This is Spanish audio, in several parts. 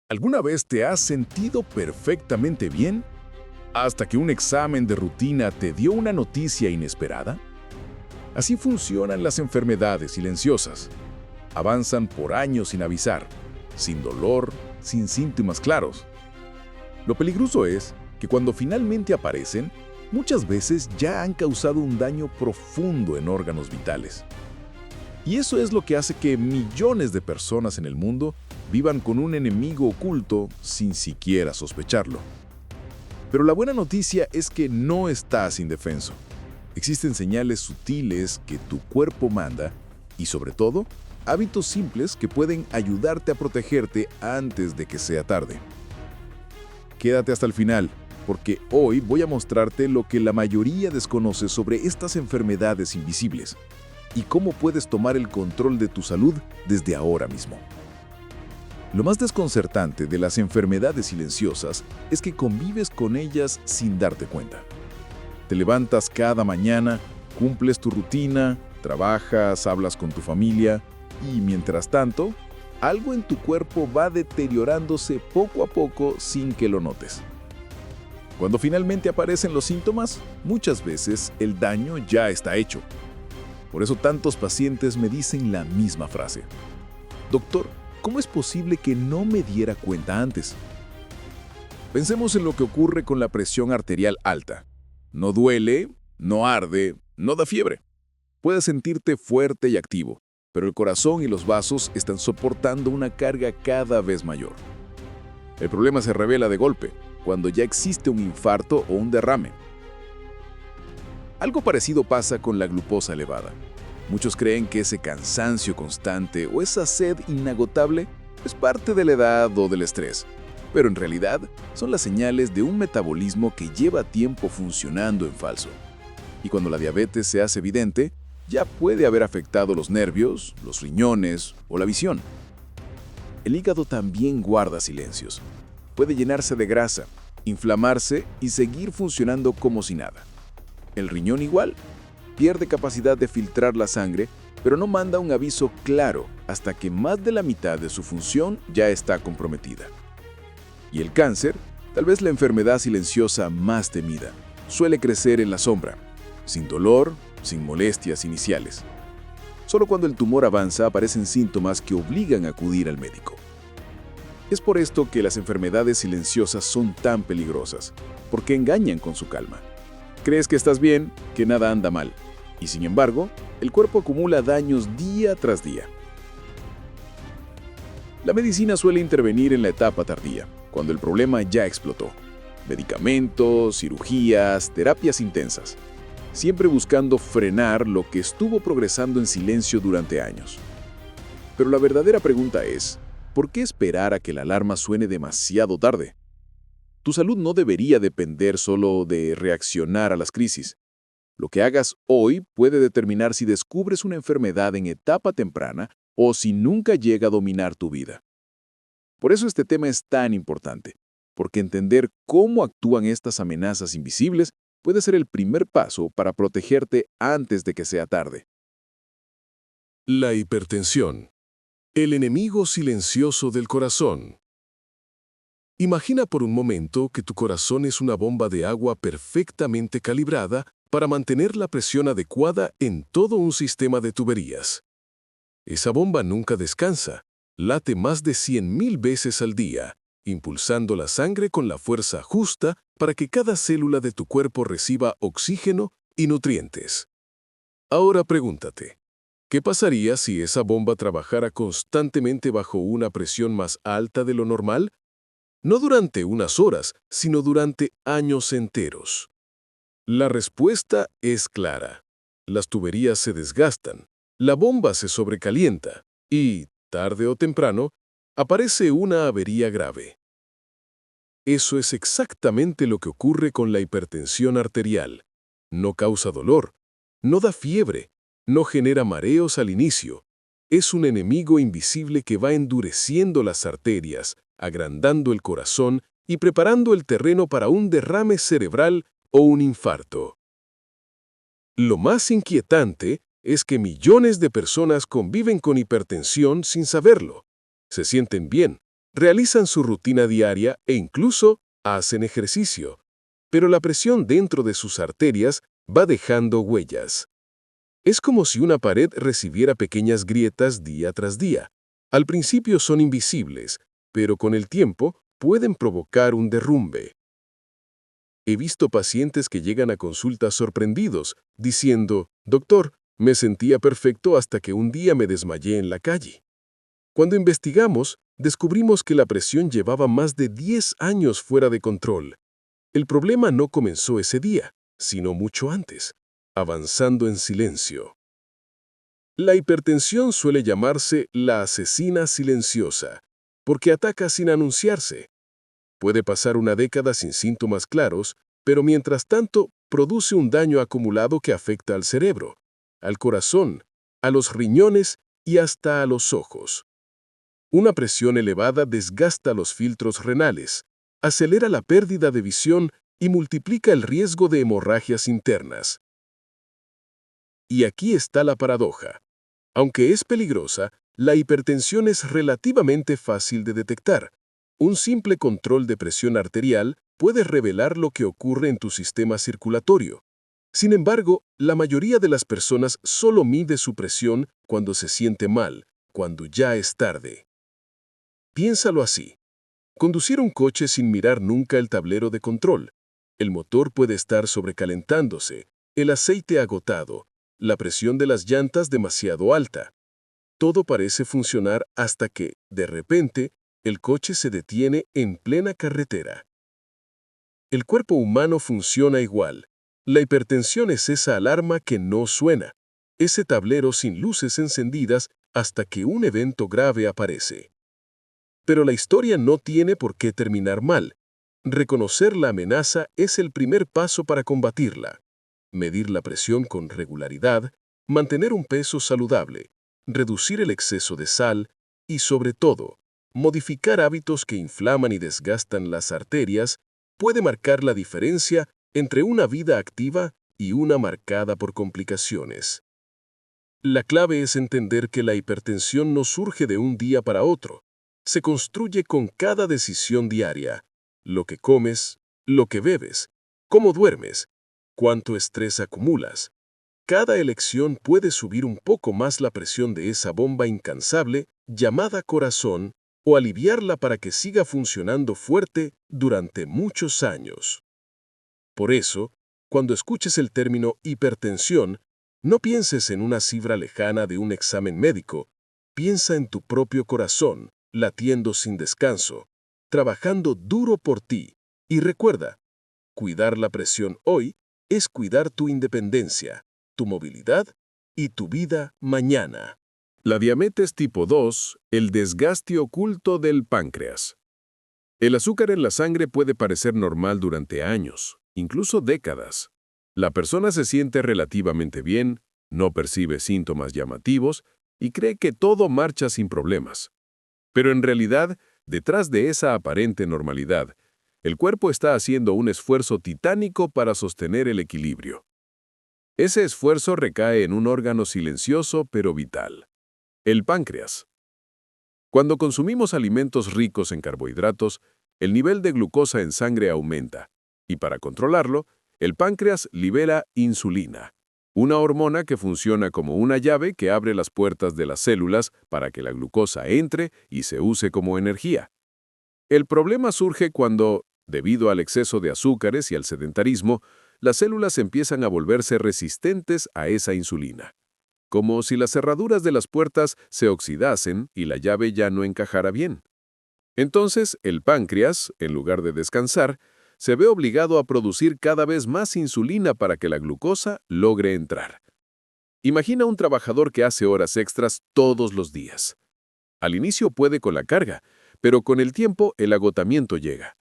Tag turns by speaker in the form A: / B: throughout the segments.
A: ¿Alguna vez te has sentido perfectamente bien hasta que un examen de rutina te dio una noticia inesperada? Así funcionan las enfermedades silenciosas. Avanzan por años sin avisar, sin dolor, sin síntomas claros. Lo peligroso es que cuando finalmente aparecen, muchas veces ya han causado un daño profundo en órganos vitales. Y eso es lo que hace que millones de personas en el mundo vivan con un enemigo oculto sin siquiera sospecharlo. Pero la buena noticia es que no estás indefenso. Existen señales sutiles que tu cuerpo manda y, sobre todo, hábitos simples que pueden ayudarte a protegerte antes de que sea tarde. Quédate hasta el final, porque hoy voy a mostrarte lo que la mayoría desconoce sobre estas enfermedades invisibles y cómo puedes tomar el control de tu salud desde ahora mismo. Lo más desconcertante de las enfermedades silenciosas es que convives con ellas sin darte cuenta. Te levantas cada mañana, cumples tu rutina, trabajas, hablas con tu familia y, mientras tanto, algo en tu cuerpo va deteriorándose poco a poco sin que lo notes. Cuando finalmente aparecen los síntomas, muchas veces el daño ya está hecho. Por eso tantos pacientes me dicen la misma frase: «Doctor, ¿cómo es posible que no me diera cuenta antes?». Pensemos en lo que ocurre con la presión arterial alta. No duele, no arde, no da fiebre. Puedes sentirte fuerte y activo, pero el corazón y los vasos están soportando una carga cada vez mayor. El problema se revela de golpe, cuando ya existe un infarto o un derrame. Algo parecido pasa con la glucosa elevada. Muchos creen que ese cansancio constante o esa sed inagotable es parte de la edad o del estrés, pero en realidad son las señales de un metabolismo que lleva tiempo funcionando en falso. Y cuando la diabetes se hace evidente, ya puede haber afectado los nervios, los riñones o la visión. El hígado también guarda silencios. Puede llenarse de grasa, inflamarse y seguir funcionando como si nada. El riñón igual. Pierde capacidad de filtrar la sangre, pero no manda un aviso claro hasta que más de la mitad de su función ya está comprometida. Y el cáncer, tal vez la enfermedad silenciosa más temida, suele crecer en la sombra, sin dolor, sin molestias iniciales. Solo cuando el tumor avanza aparecen síntomas que obligan a acudir al médico. Es por esto que las enfermedades silenciosas son tan peligrosas, porque engañan con su calma. Crees que estás bien, que nada anda mal, y sin embargo, el cuerpo acumula daños día tras día. La medicina suele intervenir en la etapa tardía, cuando el problema ya explotó. Medicamentos, cirugías, terapias intensas, siempre buscando frenar lo que estuvo progresando en silencio durante años. Pero la verdadera pregunta es, ¿por qué esperar a que la alarma suene demasiado tarde? Tu salud no debería depender solo de reaccionar a las crisis. Lo que hagas hoy puede determinar si descubres una enfermedad en etapa temprana o si nunca llega a dominar tu vida. Por eso este tema es tan importante, porque entender cómo actúan estas amenazas invisibles puede ser el primer paso para protegerte antes de que sea tarde.
B: La hipertensión, el enemigo silencioso del corazón. Imagina por un momento que tu corazón es una bomba de agua perfectamente calibrada para mantener la presión adecuada en todo un sistema de tuberías. Esa bomba nunca descansa, late más de 100.000 veces al día, impulsando la sangre con la fuerza justa para que cada célula de tu cuerpo reciba oxígeno y nutrientes. Ahora pregúntate, ¿qué pasaría si esa bomba trabajara constantemente bajo una presión más alta de lo normal? No durante unas horas, sino durante años enteros. La respuesta es clara. Las tuberías se desgastan, la bomba se sobrecalienta y, tarde o temprano, aparece una avería grave. Eso es exactamente lo que ocurre con la hipertensión arterial. No causa dolor, no da fiebre, no genera mareos al inicio. Es un enemigo invisible que va endureciendo las arterias, agrandando el corazón y preparando el terreno para un derrame cerebral o un infarto. Lo más inquietante es que millones de personas conviven con hipertensión sin saberlo. Se sienten bien, Realizan su rutina diaria e incluso hacen ejercicio, pero la presión dentro de sus arterias va dejando huellas. Es como si una pared recibiera pequeñas grietas día tras día. Al principio son invisibles, pero con el tiempo pueden provocar un derrumbe. He visto pacientes que llegan a consultas sorprendidos, diciendo, «Doctor, me sentía perfecto hasta que un día me desmayé en la calle». Cuando investigamos, descubrimos que la presión llevaba más de 10 años fuera de control. El problema no comenzó ese día, sino mucho antes, avanzando en silencio. La hipertensión suele llamarse la asesina silenciosa, porque ataca sin anunciarse. Puede pasar una década sin síntomas claros, pero mientras tanto produce un daño acumulado que afecta al cerebro, al corazón, a los riñones y hasta a los ojos. Una presión elevada desgasta los filtros renales, acelera la pérdida de visión y multiplica el riesgo de hemorragias internas. Y aquí está la paradoja. Aunque es peligrosa, la hipertensión es relativamente fácil de detectar. Un simple control de presión arterial puede revelar lo que ocurre en tu sistema circulatorio. Sin embargo, la mayoría de las personas solo mide su presión cuando se siente mal, cuando ya es tarde. Piénsalo así. Conducir un coche sin mirar nunca el tablero de control. El motor puede estar sobrecalentándose, el aceite agotado, la presión de las llantas demasiado alta. Todo parece funcionar hasta que, de repente, el coche se detiene en plena carretera. El cuerpo humano funciona igual. La hipertensión es esa alarma que no suena, ese tablero sin luces encendidas hasta que un evento grave aparece. Pero la historia no tiene por qué terminar mal. Reconocer la amenaza es el primer paso para combatirla. Medir la presión con regularidad, mantener un peso saludable, reducir el exceso de sal y, sobre todo, modificar hábitos que inflaman y desgastan las arterias puede marcar la diferencia entre una vida activa y una marcada por complicaciones. La clave es entender que la hipertensión no surge de un día para otro. Se construye con cada decisión diaria. Lo que comes, lo que bebes, cómo duermes, cuánto estrés acumulas. Cada elección puede subir un poco más la presión de esa bomba incansable llamada corazón o aliviarla para que siga funcionando fuerte durante muchos años. Por eso, cuando escuches el término hipertensión, no pienses en una cifra lejana de un examen médico. Piensa en tu propio corazón, latiendo sin descanso, trabajando duro por ti. Y recuerda, cuidar la presión hoy es cuidar tu independencia, tu movilidad y tu vida mañana.
A: La diabetes tipo 2, el desgaste oculto del páncreas. El azúcar en la sangre puede parecer normal durante años, incluso décadas. La persona se siente relativamente bien, no percibe síntomas llamativos y cree que todo marcha sin problemas. Pero en realidad, detrás de esa aparente normalidad, el cuerpo está haciendo un esfuerzo titánico para sostener el equilibrio. Ese esfuerzo recae en un órgano silencioso pero vital: el páncreas. Cuando consumimos alimentos ricos en carbohidratos, el nivel de glucosa en sangre aumenta, y para controlarlo, el páncreas libera insulina, una hormona que funciona como una llave que abre las puertas de las células para que la glucosa entre y se use como energía. El problema surge cuando, debido al exceso de azúcares y al sedentarismo, las células empiezan a volverse resistentes a esa insulina, como si las cerraduras de las puertas se oxidasen y la llave ya no encajara bien. Entonces, el páncreas, en lugar de descansar, se ve obligado a producir cada vez más insulina para que la glucosa logre entrar. Imagina un trabajador que hace horas extras todos los días. Al inicio puede con la carga, pero con el tiempo el agotamiento llega.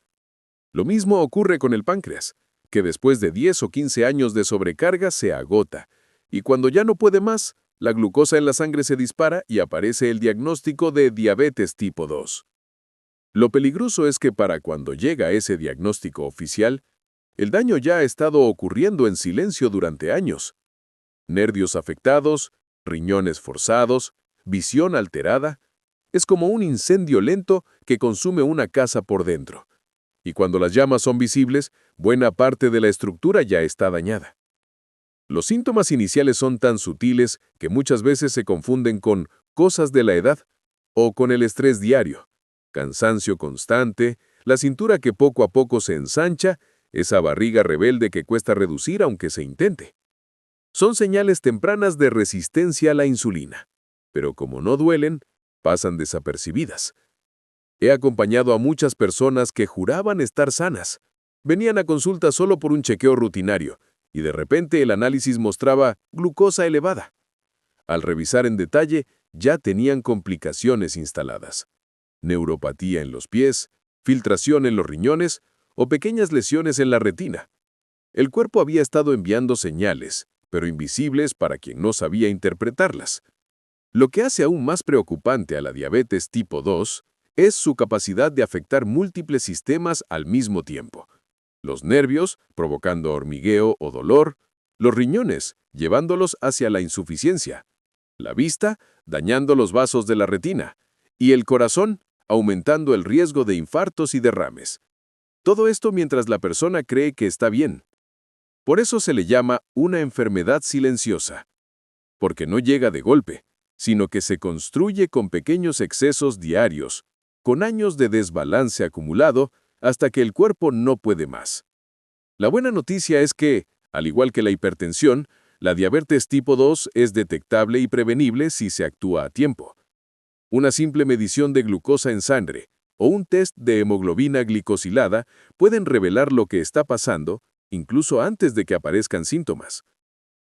A: Lo mismo ocurre con el páncreas, que después de 10 o 15 años de sobrecarga se agota, y cuando ya no puede más, la glucosa en la sangre se dispara y aparece el diagnóstico de diabetes tipo 2. Lo peligroso es que para cuando llega ese diagnóstico oficial, el daño ya ha estado ocurriendo en silencio durante años. Nervios afectados, riñones forzados, visión alterada.
B: Es como un incendio lento que consume una casa por dentro. Y cuando las llamas son visibles, buena parte de la estructura ya está dañada. Los síntomas iniciales son tan sutiles que muchas veces se confunden con cosas de la edad o con el estrés diario. Cansancio constante, la cintura que poco a poco se ensancha, esa barriga rebelde que cuesta reducir aunque se intente. Son señales tempranas de resistencia a la insulina, pero como no duelen, pasan desapercibidas. He acompañado a muchas personas que juraban estar sanas. Venían a consulta solo por un chequeo rutinario, y de repente el análisis mostraba glucosa elevada. Al revisar en detalle, ya tenían complicaciones instaladas. Neuropatía en los pies, filtración en los riñones o pequeñas lesiones en la retina. El cuerpo había estado enviando señales, pero invisibles para quien no sabía interpretarlas. Lo que hace aún más preocupante a la diabetes tipo 2 es su capacidad de afectar múltiples sistemas al mismo tiempo. Los nervios, provocando hormigueo o dolor, los riñones, llevándolos hacia la insuficiencia, la vista, dañando los vasos de la retina, y el corazón, aumentando el riesgo de infartos y derrames. Todo esto mientras la persona cree que está bien. Por eso se le llama una enfermedad silenciosa, porque no llega de golpe, sino que se construye con pequeños excesos diarios, con años de desbalance acumulado, hasta que el cuerpo no puede más. La buena noticia es que, al igual que la hipertensión, la diabetes tipo 2 es detectable y prevenible si se actúa a tiempo. Una simple medición de glucosa en sangre o un test de hemoglobina glicosilada pueden revelar lo que está pasando, incluso antes de que aparezcan síntomas.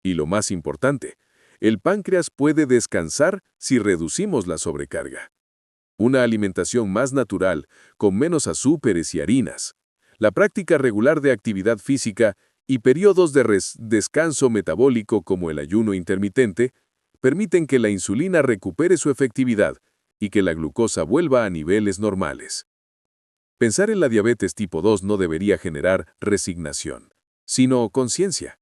B: Y lo más importante, el páncreas puede descansar si reducimos la sobrecarga. Una alimentación más natural, con menos azúcares y harinas, la práctica regular de actividad física y periodos de descanso metabólico como el ayuno intermitente permiten que la insulina recupere su efectividad y que la glucosa vuelva a niveles normales. Pensar en la diabetes tipo 2 no debería generar resignación, sino conciencia.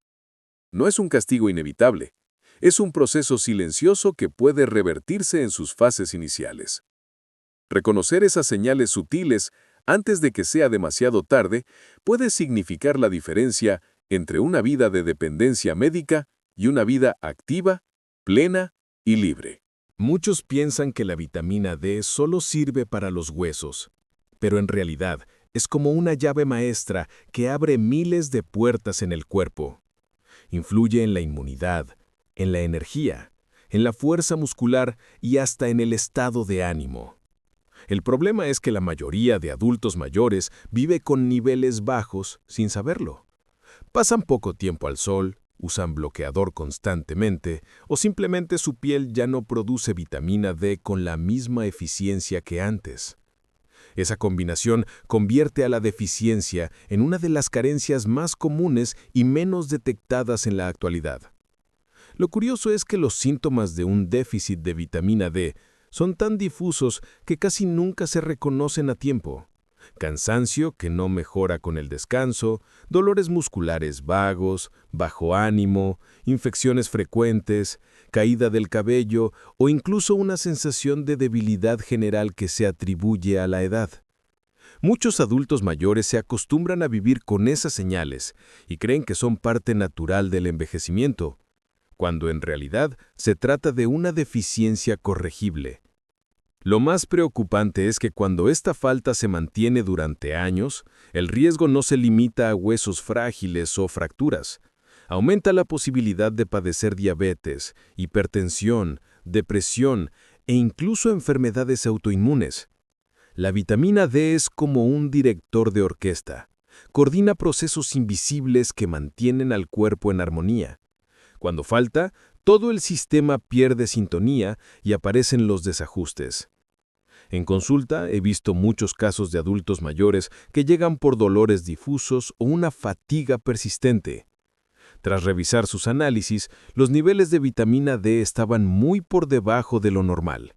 B: No es un castigo inevitable, es un proceso silencioso que puede revertirse en sus fases iniciales. Reconocer esas señales sutiles antes de que sea demasiado tarde puede significar la diferencia entre una vida de dependencia médica y una vida activa, plena y libre.
A: Muchos piensan que la vitamina D solo sirve para los huesos, pero en realidad es como una llave maestra que abre miles de puertas en el cuerpo. Influye en la inmunidad, en la energía, en la fuerza muscular y hasta en el estado de ánimo. El problema es que la mayoría de adultos mayores vive con niveles bajos sin saberlo. Pasan poco tiempo al sol, usan bloqueador constantemente o simplemente su piel ya no produce vitamina D con la misma eficiencia que antes. Esa combinación convierte a la deficiencia en una de las carencias más comunes y menos detectadas en la actualidad. Lo curioso es que los síntomas de un déficit de vitamina D son tan difusos que casi nunca se reconocen a tiempo. Cansancio que no mejora con el descanso, dolores musculares vagos, bajo ánimo, infecciones frecuentes, caída del cabello o incluso una sensación de debilidad general que se atribuye a la edad. Muchos adultos mayores se acostumbran a vivir con esas señales y creen que son parte natural del envejecimiento, cuando en realidad se trata de una deficiencia corregible. Lo más preocupante es que cuando esta falta se mantiene durante años, el riesgo no se limita a huesos frágiles o fracturas. Aumenta la posibilidad de padecer diabetes, hipertensión, depresión e incluso enfermedades autoinmunes. La vitamina D es como un director de orquesta. Coordina procesos invisibles que mantienen al cuerpo en armonía. Cuando falta, todo el sistema pierde sintonía y aparecen los desajustes. En consulta he visto muchos casos de adultos mayores que llegan por dolores difusos o una fatiga persistente. Tras revisar sus análisis, los niveles de vitamina D estaban muy por debajo de lo normal.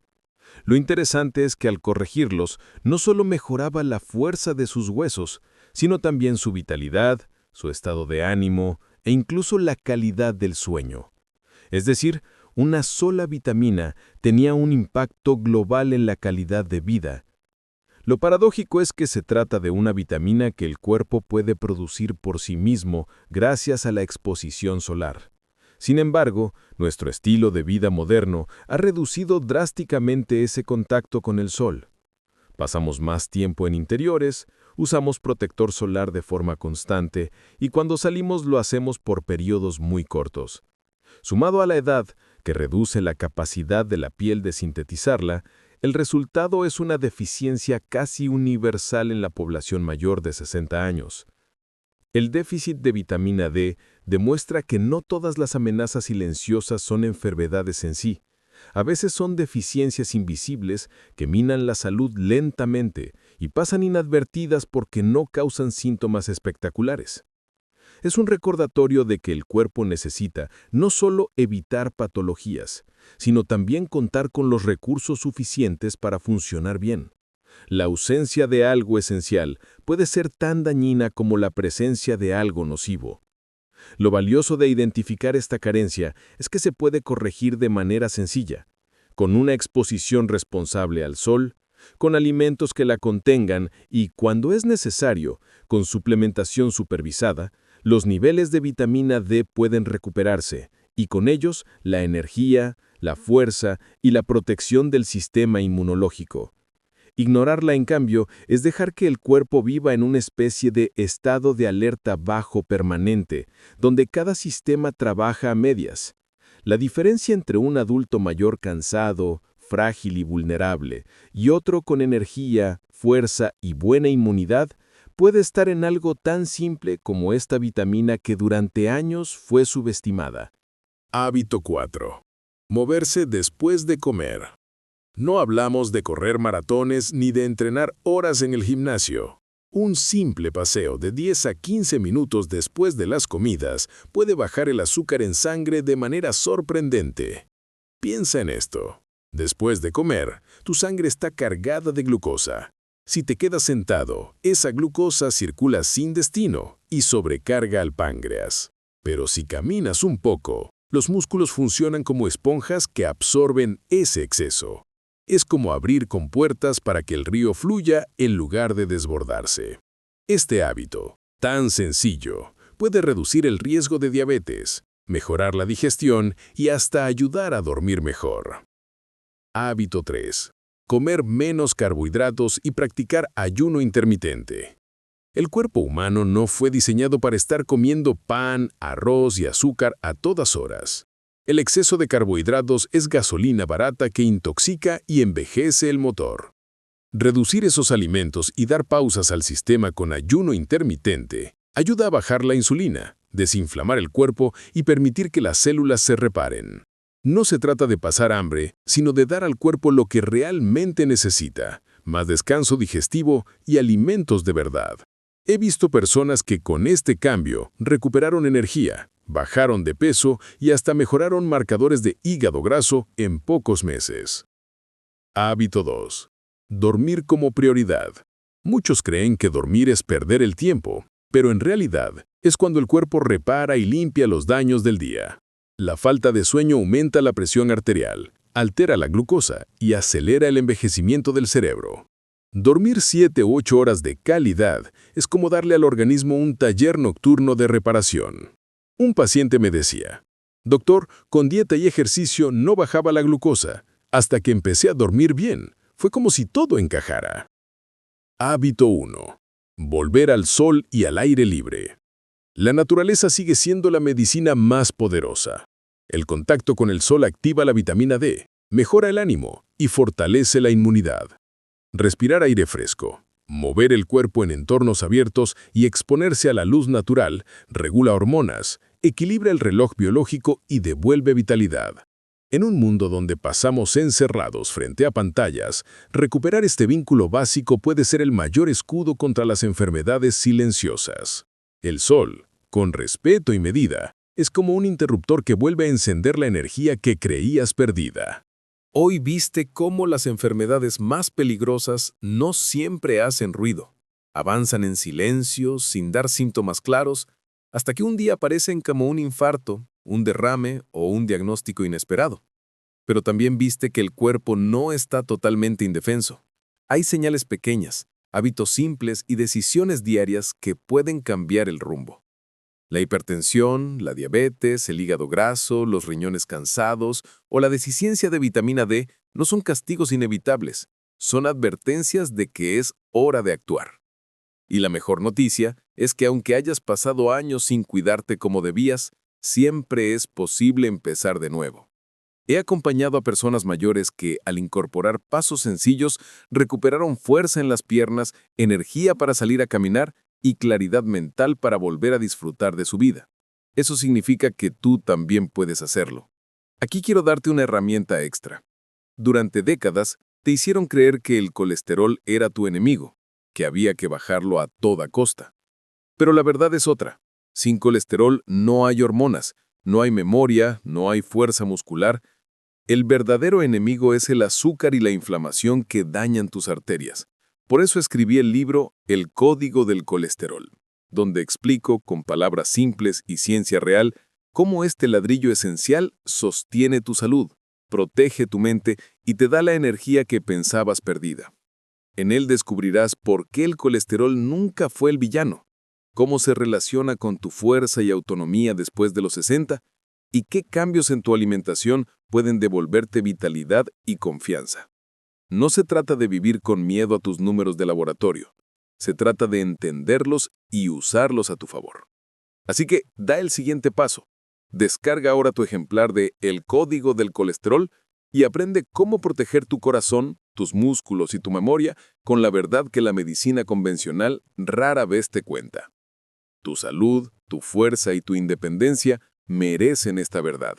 A: Lo interesante es que al corregirlos, no solo mejoraba la fuerza de sus huesos, sino también su vitalidad, su estado de ánimo e incluso la calidad del sueño. Es decir,
C: una sola vitamina tenía un impacto global en la calidad de vida. Lo paradójico es que se trata de una vitamina que el cuerpo puede producir por sí mismo gracias a la exposición solar. Sin embargo, nuestro estilo de vida moderno ha reducido drásticamente ese contacto con el sol. Pasamos más tiempo en interiores, usamos protector solar de forma constante y cuando salimos lo hacemos por periodos muy cortos. Sumado a la edad, que reduce la capacidad de la piel de sintetizarla, el resultado es una deficiencia casi universal en la población mayor de 60 años. El déficit de vitamina D demuestra que no todas las amenazas silenciosas son enfermedades en sí. A veces son deficiencias invisibles que minan la salud lentamente y pasan inadvertidas porque no causan síntomas espectaculares. Es un recordatorio de que el cuerpo necesita no solo evitar patologías, sino también contar con los recursos suficientes para funcionar bien. La ausencia de algo esencial puede ser tan dañina como la presencia de algo nocivo. Lo valioso de identificar esta carencia es que se puede corregir de manera sencilla, con una exposición responsable al sol, con alimentos que la contengan y, cuando es necesario, con suplementación supervisada. Los niveles de vitamina D pueden recuperarse, y con ellos la energía, la fuerza y la protección del sistema inmunológico. Ignorarla, en cambio, es dejar que el cuerpo viva en una especie de estado de alerta bajo permanente, donde cada sistema trabaja a medias. La diferencia entre un adulto mayor cansado, frágil y vulnerable, y otro con energía, fuerza y buena inmunidad, puede estar en algo tan simple como esta vitamina que durante años fue subestimada.
B: Hábito 4. Moverse después de comer. No hablamos de correr maratones ni de entrenar horas en el gimnasio. Un simple paseo de 10 a 15 minutos después de las comidas puede bajar el azúcar en sangre de manera sorprendente. Piensa en esto. Después de comer, tu sangre está cargada de glucosa. Si te quedas sentado, esa glucosa circula sin destino y sobrecarga al páncreas. Pero si caminas un poco, los músculos funcionan como esponjas que absorben ese exceso. Es como abrir compuertas para que el río fluya en lugar de desbordarse. Este hábito, tan sencillo, puede reducir el riesgo de diabetes, mejorar la digestión y hasta ayudar a dormir mejor. Hábito 3. Comer menos carbohidratos y practicar ayuno intermitente. El cuerpo humano no fue diseñado para estar comiendo pan, arroz y azúcar a todas horas. El exceso de carbohidratos es gasolina barata que intoxica y envejece el motor. Reducir esos alimentos y dar pausas al sistema con ayuno intermitente ayuda a bajar la insulina, desinflamar el cuerpo y permitir que las células se reparen. No se trata de pasar hambre, sino de dar al cuerpo lo que realmente necesita, más descanso digestivo y alimentos de verdad. He visto personas que con este cambio recuperaron energía, bajaron de peso y hasta mejoraron marcadores de hígado graso en pocos meses. Hábito 2. Dormir como prioridad. Muchos creen que dormir es perder el tiempo, pero en realidad es cuando el cuerpo repara y limpia los daños del día. La falta de sueño aumenta la presión arterial, altera la glucosa y acelera el envejecimiento del cerebro. Dormir 7 u 8 horas de calidad es como darle al organismo un taller nocturno de reparación. Un paciente me decía, «Doctor, con dieta y ejercicio no bajaba la glucosa, hasta que empecé a dormir bien. Fue como si todo encajara». Hábito 1. Volver al sol y al aire libre. La naturaleza sigue siendo la medicina más poderosa. El contacto con el sol activa la vitamina D, mejora el ánimo y fortalece la inmunidad. Respirar aire fresco, mover el cuerpo en entornos abiertos y exponerse a la luz natural regula hormonas, equilibra el reloj biológico y devuelve vitalidad. En un mundo donde pasamos encerrados frente a pantallas, recuperar este vínculo básico puede ser el mayor escudo contra las enfermedades silenciosas. El sol, con respeto y medida, es como un interruptor que vuelve a encender la energía que creías perdida. Hoy viste cómo las enfermedades más peligrosas no siempre hacen ruido. Avanzan en silencio, sin dar síntomas claros, hasta que un día aparecen como un infarto, un derrame o un diagnóstico inesperado.
D: Pero también viste que el cuerpo no está totalmente indefenso. Hay señales pequeñas, hábitos simples y decisiones diarias que pueden cambiar el rumbo. La hipertensión, la diabetes, el hígado graso, los riñones cansados o la deficiencia de vitamina D no son castigos inevitables, son advertencias de que es hora de actuar. Y la mejor noticia es que aunque hayas pasado años sin cuidarte como debías, siempre es posible empezar de nuevo. He acompañado a personas mayores que, al incorporar pasos sencillos, recuperaron fuerza en las piernas, energía para salir a caminar y claridad mental para volver a disfrutar de su vida. Eso significa que tú también puedes hacerlo. Aquí quiero darte una herramienta extra. Durante décadas, te hicieron creer que el colesterol era tu enemigo, que había que bajarlo a toda costa. Pero la verdad es otra. Sin colesterol no hay hormonas, no hay memoria, no hay fuerza muscular. El verdadero enemigo es el azúcar y la inflamación que dañan tus arterias. Por eso escribí el libro El Código del Colesterol, donde explico con palabras simples y ciencia real cómo este ladrillo esencial sostiene tu salud, protege tu mente y te da la energía que pensabas perdida. En él descubrirás por qué el colesterol nunca fue el villano, cómo se relaciona con tu fuerza y autonomía después de los 60 y qué cambios en tu alimentación pueden devolverte vitalidad y confianza. No se trata de vivir con miedo a tus números de laboratorio. Se trata de entenderlos y usarlos a tu favor. Así que da el siguiente paso. Descarga ahora tu ejemplar de El Código del Colesterol y aprende cómo proteger tu corazón, tus músculos y tu memoria con la verdad que la medicina convencional rara vez te cuenta. Tu salud, tu fuerza y tu independencia merecen esta verdad.